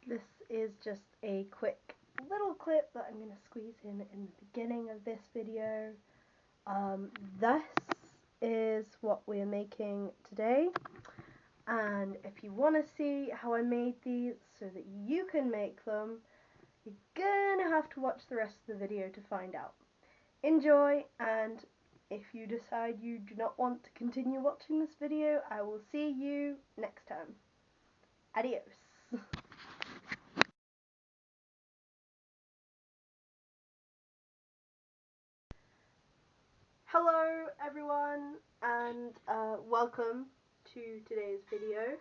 This is just a quick little clip that I'm going to squeeze in the beginning of this video. This is what we're making today, and if you want to see how I made these so that you can make them, you're gonna have to watch the rest of the video to find out. Enjoy, and if you decide you do not want to continue watching this video, I will see you next time. Adios. Hello everyone, and welcome to today's video.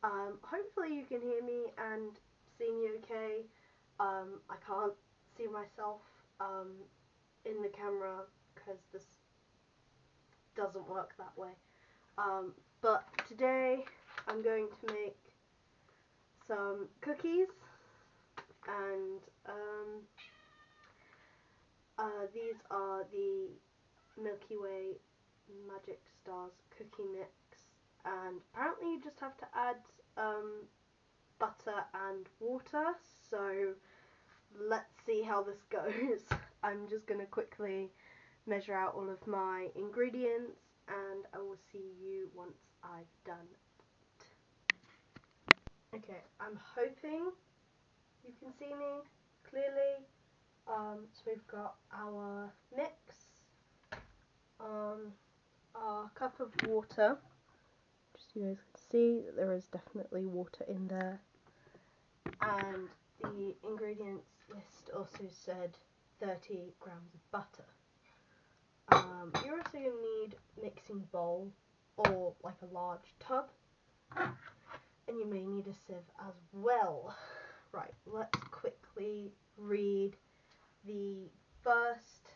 Hopefully you can hear me and see me okay. I can't see myself in the camera because this doesn't work that way. But today I'm going to make some cookies, and these are the Milky Way Magic Stars cookie mix, and apparently you just have to add butter and water, so let's see how this goes. I'm just going to quickly measure out all of my ingredients and I will see you once I've done it. Okay, I'm hoping you can see me clearly. So we've got our mix, our cup of water, just so you guys can see that there is definitely water in there, and the ingredients list also said 30 grams of butter. You're also going to need a mixing bowl or like a large tub, and you may need a sieve as well. Right, let's quickly read the first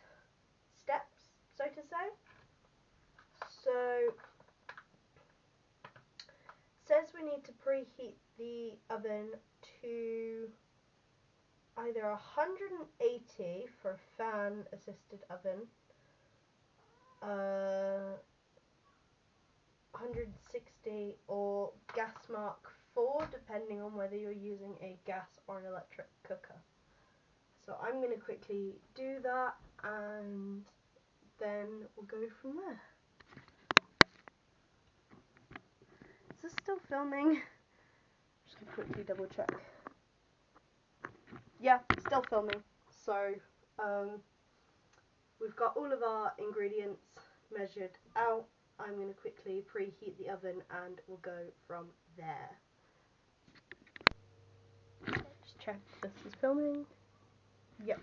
steps, so to say. So, it says we need to preheat the oven to either 180 for a fan assisted oven, 160 or gas mark 4, depending on whether you're using a gas or an electric cooker. So I'm going to quickly do that and then we'll go from there. Is this still filming? Just going to quickly double check. Yeah, still filming. So we've got all of our ingredients measured out. I'm going to quickly preheat the oven and we'll go from there. Just check if this is filming. Yep.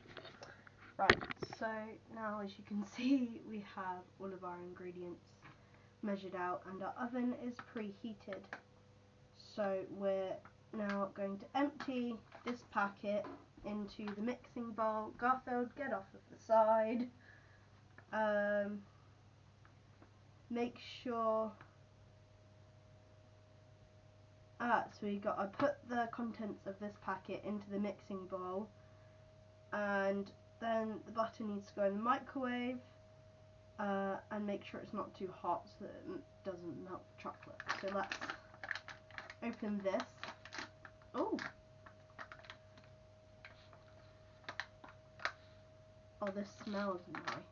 Right, so now as you can see we have all of our ingredients measured out and our oven is preheated. So we're now going to empty this packet into the mixing bowl. Garfield, get off of the side. Make sure. So I put the contents of this packet into the mixing bowl, and then the butter needs to go in the microwave, and make sure it's not too hot so that it doesn't melt the chocolate. So let's open this. Oh, this smells nice.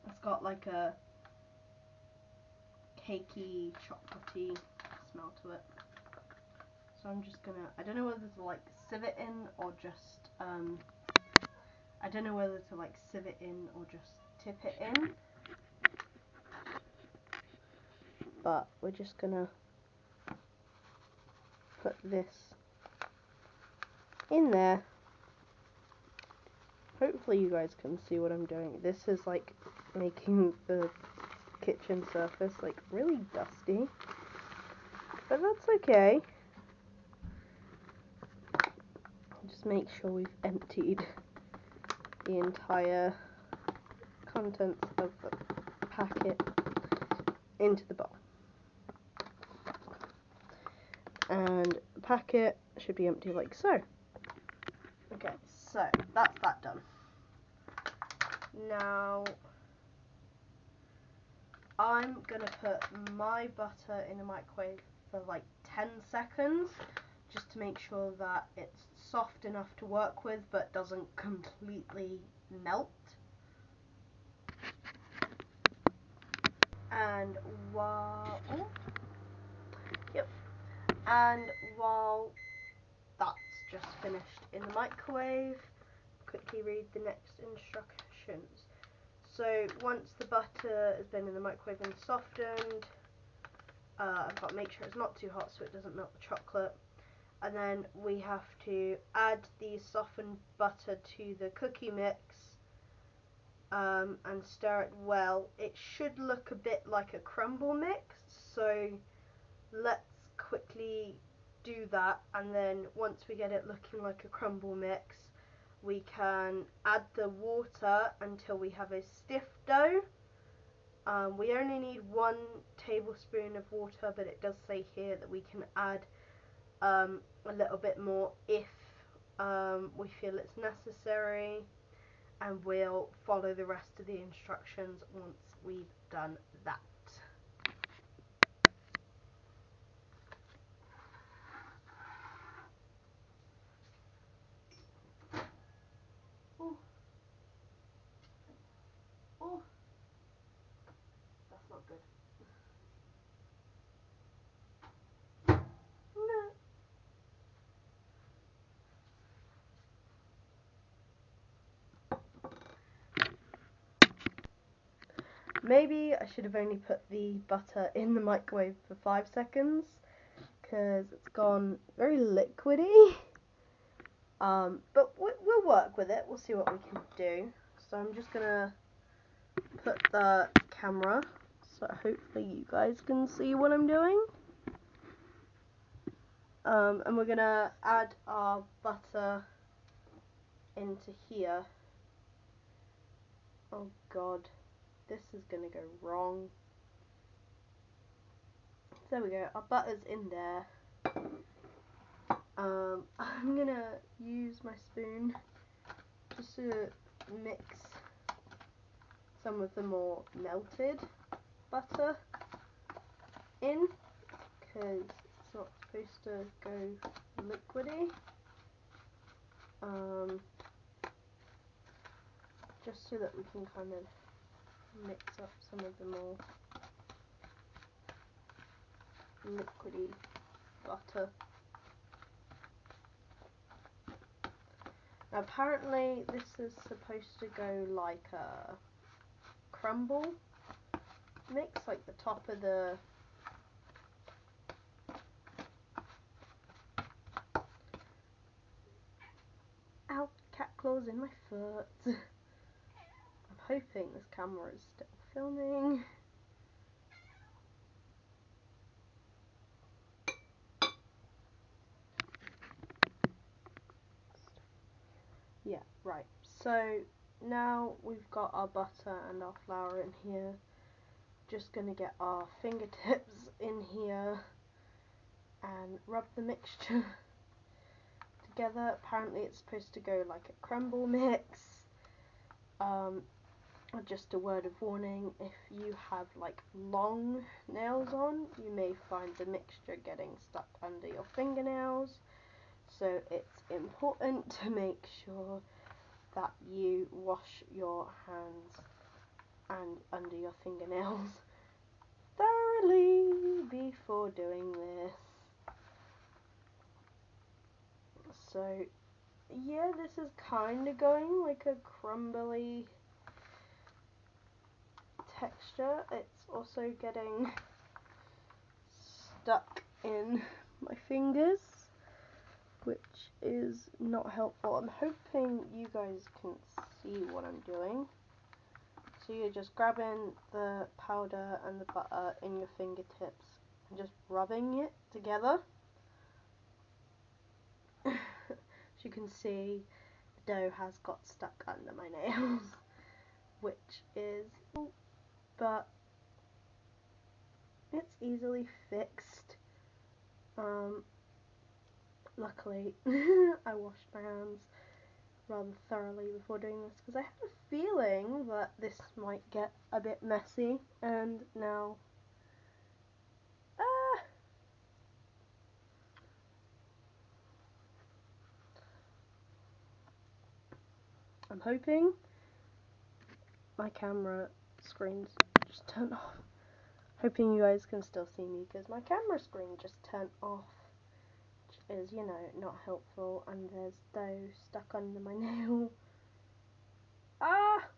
It's got like a cakey, chocolatey smell to it. So I'm just gonna, I don't know whether to like sieve it in or just, tip it in. But we're just gonna put this in there. Hopefully you guys can see what I'm doing. This is like making the kitchen surface like really dusty, but that's okay. Just make sure we've emptied the entire contents of the packet into the bowl, and the packet should be empty like so. Okay, so that's that done. Now I'm gonna put my butter in the microwave for like 10 seconds just to make sure that it's soft enough to work with but doesn't completely melt. And while that's just finished in the microwave, quickly read the next instructions. So once the butter has been in the microwave and softened, I've got to make sure it's not too hot so it doesn't melt the chocolate. And then we have to add the softened butter to the cookie mix and stir it well. It should look a bit like a crumble mix, so let's quickly do that, and then once we get it looking like a crumble mix, we can add the water until we have a stiff dough. We only need 1 tablespoon of water, but it does say here that we can add a little bit more if we feel it's necessary, and we'll follow the rest of the instructions once we've done that. Oh, oh, that's not good. No. Maybe I should have only put the butter in the microwave for 5 seconds, because it's gone very liquidy. But we'll work with it. We'll see what we can do. So I'm just gonna put the camera so hopefully you guys can see what I'm doing. And we're gonna add our butter into here. Oh god, this is gonna go wrong. There we go, our butter's in there. I'm gonna use my spoon just to mix some of the more melted butter in, because it's not supposed to go liquidy. Just so that we can kind of mix up some of the more liquidy butter. Now apparently this is supposed to go like a crumble mix, like the top of the cat claws in my foot. I'm hoping this camera is still filming. Yeah, right. So now we've got our butter and our flour in here. Just gonna get our fingertips in here and rub the mixture together. Apparently it's supposed to go like a crumble mix. Just a word of warning, if you have like long nails on, you may find the mixture getting stuck under your fingernails, so it's important to make sure that you wash your hands and under your fingernails thoroughly before doing this. So yeah, this is kind of going like a crumbly texture. It's also getting stuck in my fingers, which is not helpful. I'm hoping you guys can see what I'm doing. So you're just grabbing the powder and the butter in your fingertips and just rubbing it together. As you can see, the dough has got stuck under my nails, which is, but it's easily fixed. Luckily, I washed my hands rather thoroughly before doing this, because I had a feeling that this might get a bit messy, and now I'm hoping my camera screen's just turned off. Hoping you guys can still see me because my camera screen just turned off, which is, you know, not helpful. And there's dough stuck under my nail. Ah!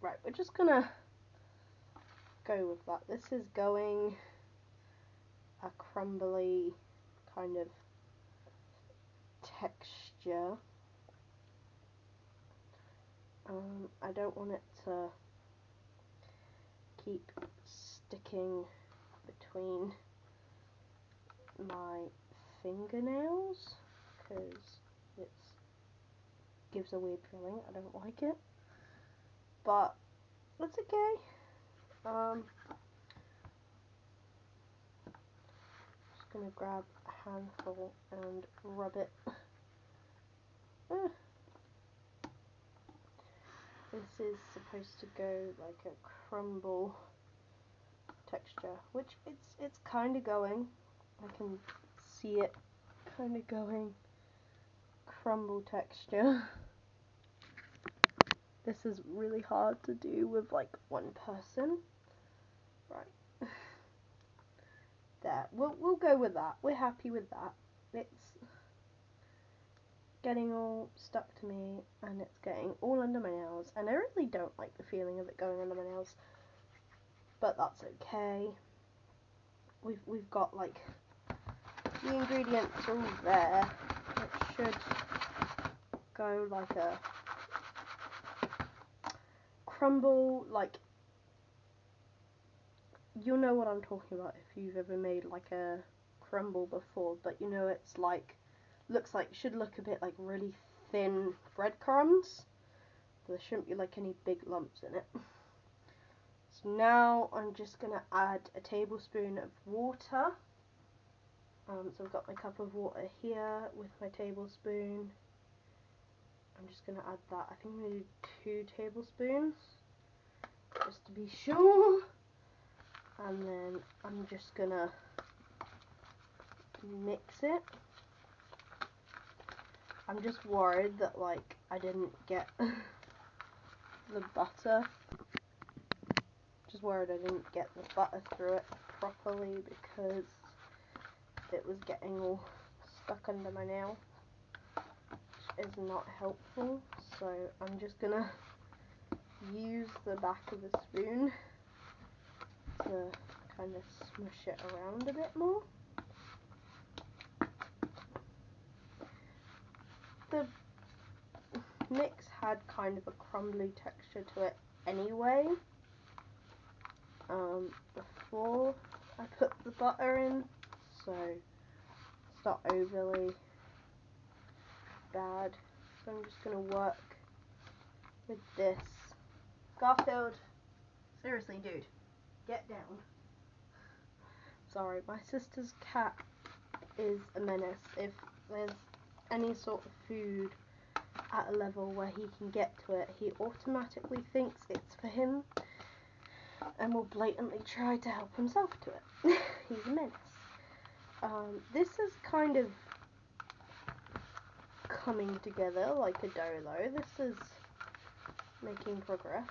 Right, we're just gonna go with that. This is going a crumbly kind of texture. I don't want it to keep sticking between my fingernails because it gives a weird feeling. I don't like it, but that's okay. Just gonna grab a handful and rub it. This is supposed to go like a crumble texture, which it's kind of going. I can see it kind of going crumble texture. This is really hard to do with like one person. Right. There. We'll go with that. We're happy with that. It's getting all stuck to me and it's getting all under my nails, and I really don't like the feeling of it going under my nails. But that's okay. We've got like the ingredients are all there. It should go like a crumble, like, you'll know what I'm talking about if you've ever made like a crumble before, but you know it's like, should look a bit like really thin breadcrumbs. There shouldn't be like any big lumps in it. So now I'm just gonna add a tablespoon of water. So I've got my cup of water here with my tablespoon. I'm just gonna add that. I think I'm gonna do 2 tablespoons just to be sure. And then I'm just gonna mix it. I'm just worried that like I didn't get the butter. Just worried I didn't get the butter through it properly because it was getting all stuck under my nail, which is not helpful. So I'm just gonna use the back of the spoon to kind of smush it around a bit more. The mix had kind of a crumbly texture to it anyway, before I put the butter in, so it's not overly bad. So I'm just going to work with this. Garfield, seriously dude, get down. Sorry, my sister's cat is a menace. If there's any sort of food at a level where he can get to it, he automatically thinks it's for him and will blatantly try to help himself to it. He's a menace. This is kind of coming together like a dough though. This is making progress.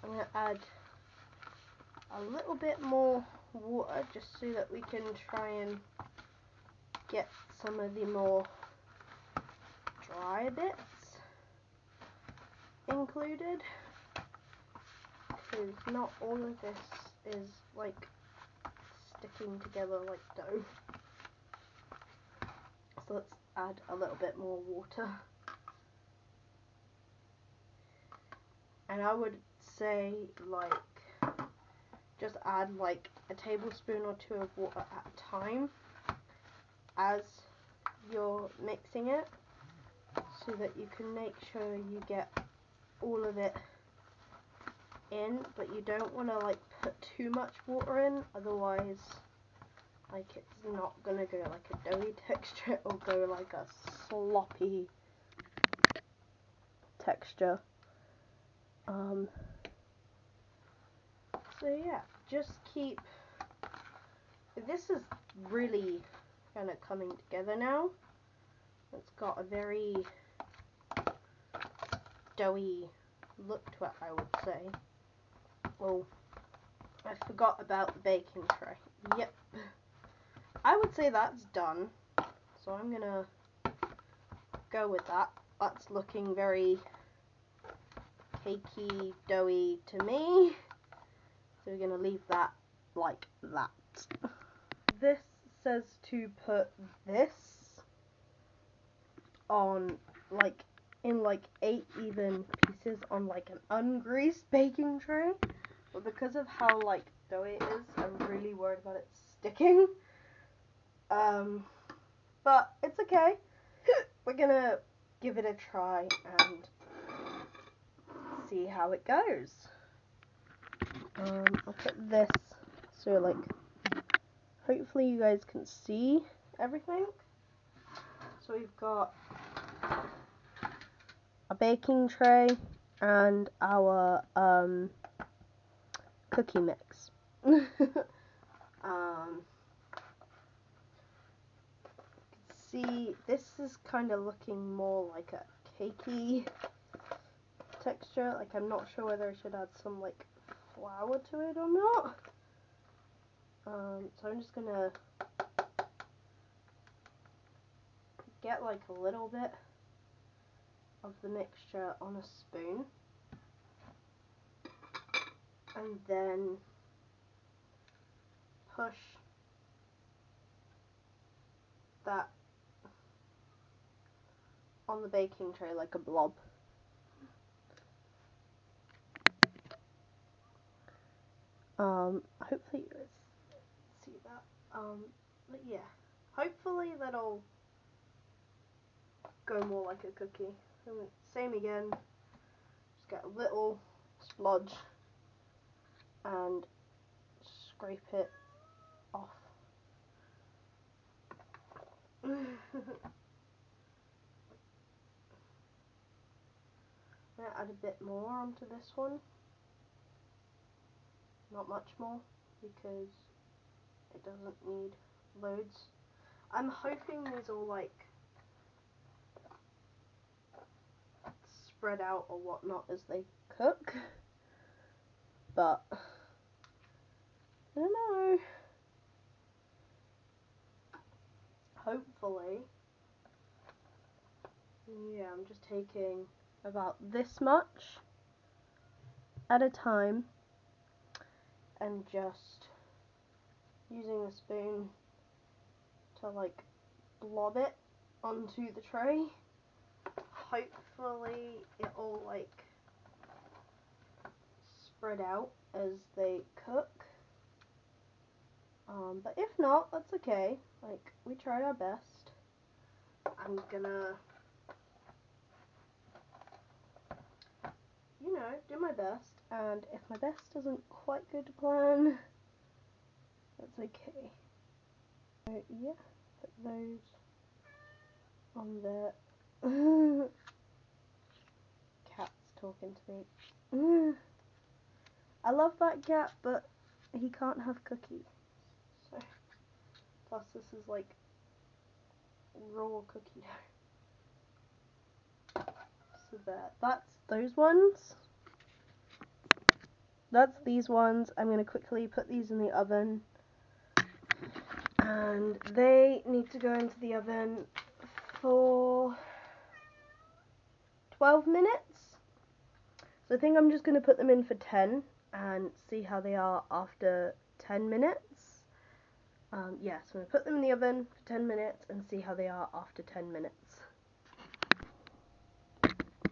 I'm going to add a little bit more water just so that we can try and get some of the more dry bits included, because not all of this is like sticking together like dough. So let's add a little bit more water, and I would say like just add like a tablespoon or 2 of water at a time as you're mixing it, so that you can make sure you get all of it in, but you don't want to like put too much water in, otherwise like it's not gonna go like a doughy texture, it'll go like a sloppy texture. So yeah, just keep, this is really kind of coming together now. It's got a very doughy look to it, I would say. Oh, I forgot about the baking tray. Yep. I would say that's done. So I'm gonna go with that. That's looking very cakey, doughy to me. So we're gonna leave that like that. This says to put this on like in like 8 even pieces on like an ungreased baking tray. But because of how like doughy it is, I'm really worried about it sticking. But it's okay. We're gonna give it a try and see how it goes. I'll put this so like hopefully you guys can see everything. So we've got a baking tray and our cookie mix. See, this is kind of looking more like a cakey texture. Like I'm not sure whether I should add some like flour to it or not. So I'm just gonna get like a little bit of the mixture on a spoon and then push that on the baking tray like a blob. Hopefully you guys see that. But yeah, hopefully that'll go more like a cookie. Same again, just get a little splodge and scrape it off. I'm going to add a bit more onto this one. Not much more because it doesn't need loads. I'm hoping these all like spread out or whatnot as they cook, but I don't know. Hopefully. Yeah, I'm just taking about this much at a time and just using a spoon to like blob it onto the tray. Hopefully it'll like spread out as they cook. But if not, that's okay. Like, we tried our best. I'm gonna, you know, do my best. And if my best doesn't quite go to plan, that's okay. So, yeah, put those on there. Cat's talking to me. I love that cat, but he can't have cookies. So, plus this is like raw cookie dough. So that's those ones. That's these ones. I'm going to quickly put these in the oven. And they need to go into the oven for 12 minutes. So I think I'm just going to put them in for 10 and see how they are after 10 minutes. Yeah, so I'm going to put them in the oven for 10 minutes and see how they are after 10 minutes.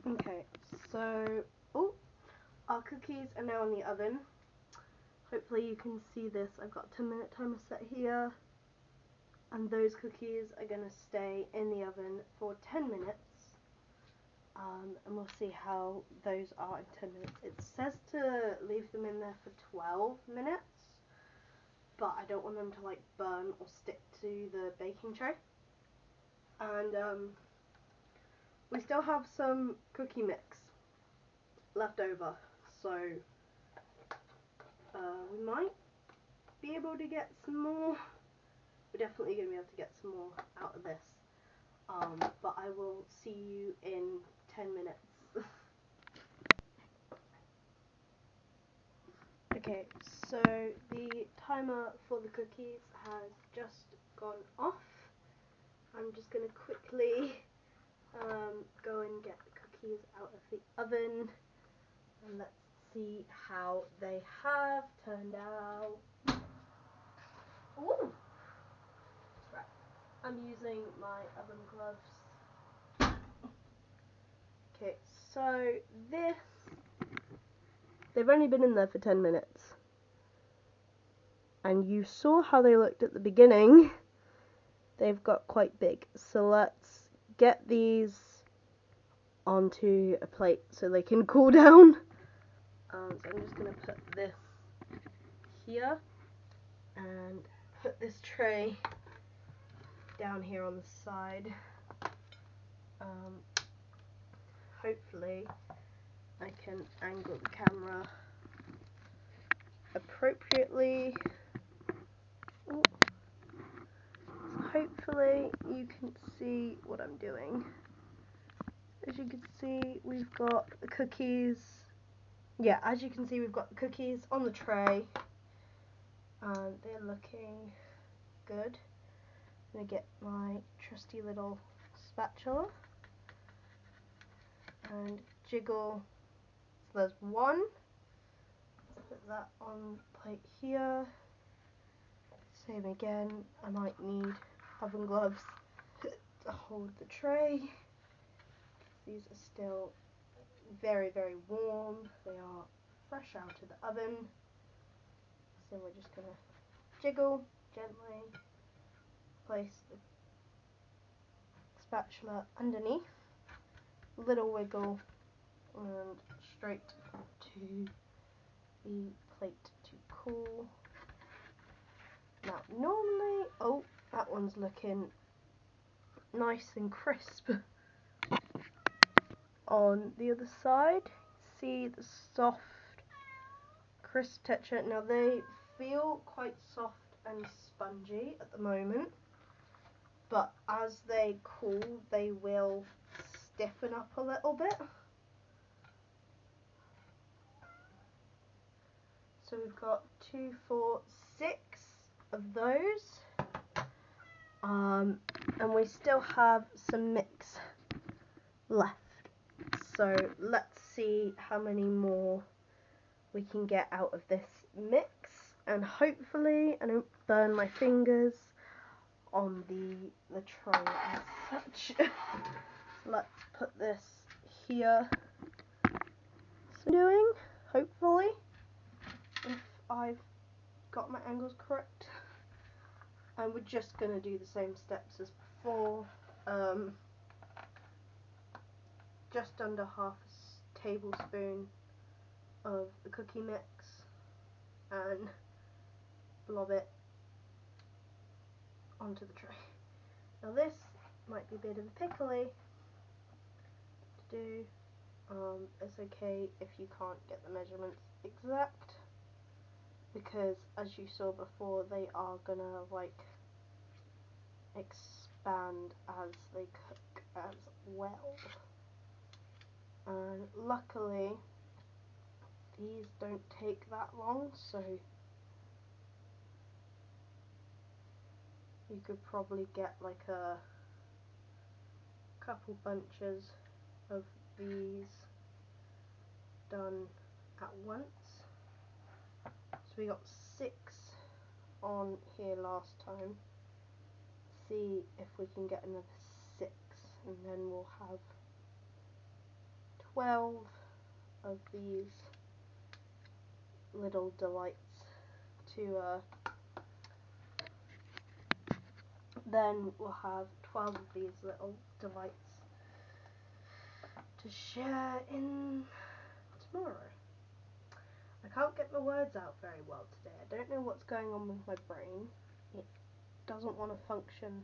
Okay, so our cookies are now in the oven. Hopefully you can see this. I've got a 10-minute timer set here. And those cookies are going to stay in the oven for 10 minutes. And we'll see how those are in 10 minutes. It says to leave them in there for 12 minutes. But I don't want them to like burn or stick to the baking tray. And we still have some cookie mix left over. So we might be able to get some more. We're definitely going to be able to get some more out of this. But I will see you in 10 minutes. Okay, so the timer for the cookies has just gone off. I'm just going to quickly go and get the cookies out of the oven, and let's see how they have turned out. Ooh! Right, I'm using my oven gloves. Okay, so they've only been in there for 10 minutes. And you saw how they looked at the beginning. They've got quite big. So let's get these onto a plate so they can cool down. So I'm just going to put this here and put this tray down here on the side. Hopefully I can angle the camera appropriately. Ooh. Hopefully you can see what I'm doing. As you can see, we've got the cookies. Yeah, as you can see, we've got the cookies on the tray. And they're looking good. I'm going to get my trusty little spatula and jiggle. So there's one. Put that on the plate here. Same again. I might need oven gloves to hold the tray. These are still very, very warm. They are fresh out of the oven. So we're just going to jiggle gently, place the spatula underneath, little wiggle, and straight to the plate to cool. Now normally, oh, that one's looking nice and crisp. On the other side, see the soft, crisp texture. Now they feel quite soft and spongy at the moment, but as they cool, they will stiffen up a little bit. So we've got 2, 4, 6 of those, and we still have some mix left. So let's see how many more we can get out of this mix, and hopefully I don't burn my fingers on the tray as such. Let's put this here. So doing, hopefully, if I've got my angles correct. And we're just going to do the same steps as before. Just under half a tablespoon of the cookie mix and blob it onto the tray. Now this might be a bit of a pickly to do. It's okay if you can't get the measurements exact, because as you saw before, they are gonna like expand as they cook as well. And luckily these don't take that long, so you could probably get like a couple bunches of these done at once. So we got 6 on here last time. See if we can get another 6, and then we'll have 12 of these little delights to then we'll have 12 of these little delights to share in tomorrow. I can't get my words out very well today. I don't know what's going on with my brain. It doesn't want to function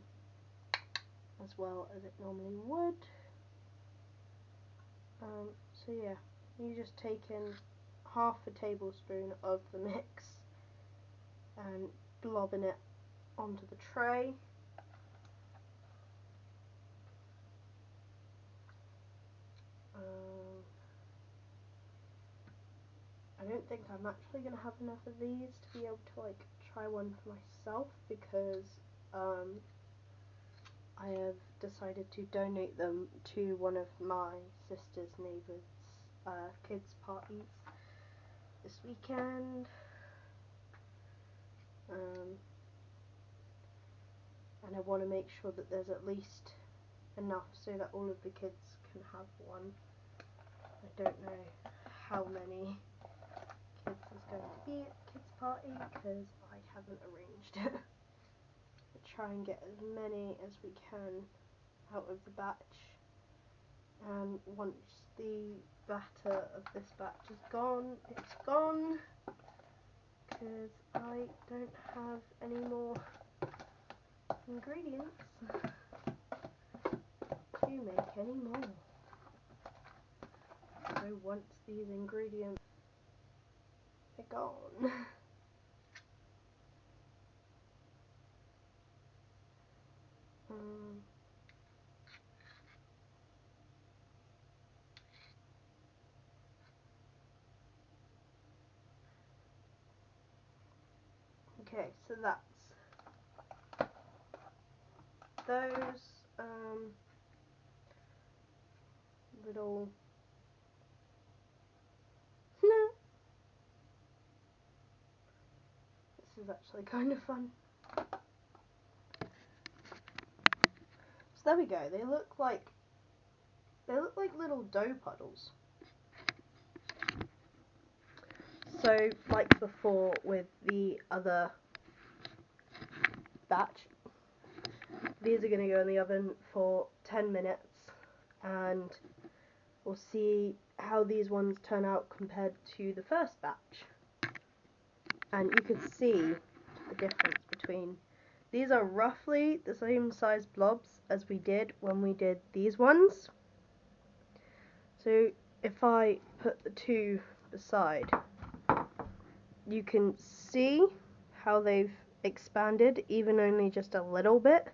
as well as it normally would. So yeah, you just take in half a tablespoon of the mix and blobbing it onto the tray. I don't think I'm actually going to have enough of these to be able to like try one for myself, because I have decided to donate them to one of my sister's neighbours' kids' parties this weekend. And I want to make sure that there's at least enough so that all of the kids can have one. I don't know how many kids there's going to be at the kids' party because I haven't arranged it. But try and get as many as we can out of the batch, and once the batter of this batch is gone, it's gone, because I don't have any more ingredients to make any more. So once these ingredients are gone, okay, so that's those little this is actually kind of fun. So there we go. They look like little dough puddles. So like before with the other batch, these are going to go in the oven for 10 minutes, and we'll see how these ones turn out compared to the first batch. And you can see the difference between these are roughly the same size blobs as we did when we did these ones. So if I put the two beside, you can see how they've expanded, even only just a little bit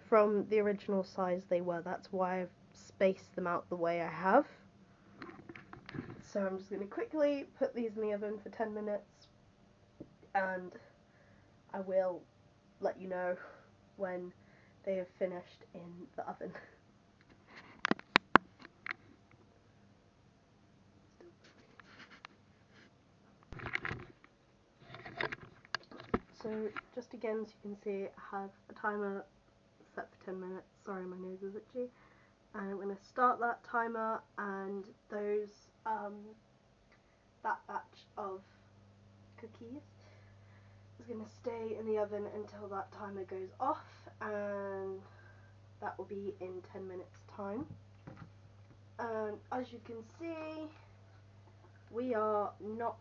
from the original size they were. That's why I've spaced them out the way I have. So I'm just going to quickly put these in the oven for 10 minutes, and I will let you know when they have finished in the oven. So just again, as you can see, I have a timer set for 10 minutes. Sorry, my nose is itchy. And I'm going to start that timer, and those that batch of cookies is going to stay in the oven until that timer goes off, and that will be in 10 minutes time. And as you can see, we are not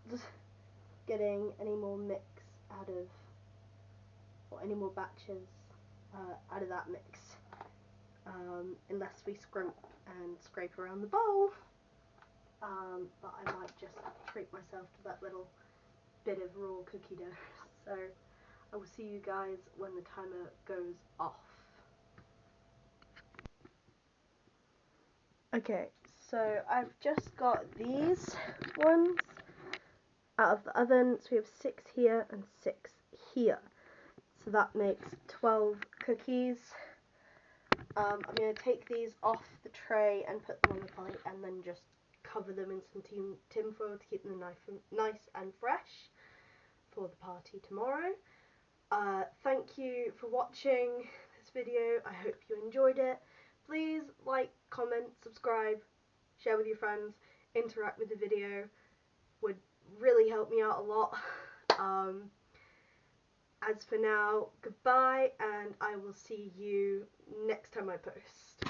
getting any more mix out of, or any more batches out of that mix, unless we scrimp and scrape around the bowl. But I might just treat myself to that little bit of raw cookie dough. So I will see you guys when the timer goes off. Okay, so I've just got these ones out of the oven. So we have 6 here and 6 here. So that makes 12 cookies. I'm going to take these off the tray and put them on the plate, and then just cover them in some tin foil to keep them nice and fresh for the party tomorrow. Thank you for watching this video. I hope you enjoyed it. Please like, comment, subscribe, share with your friends, interact with the video. Would really help me out a lot. As for now, goodbye, and I will see you next time I post.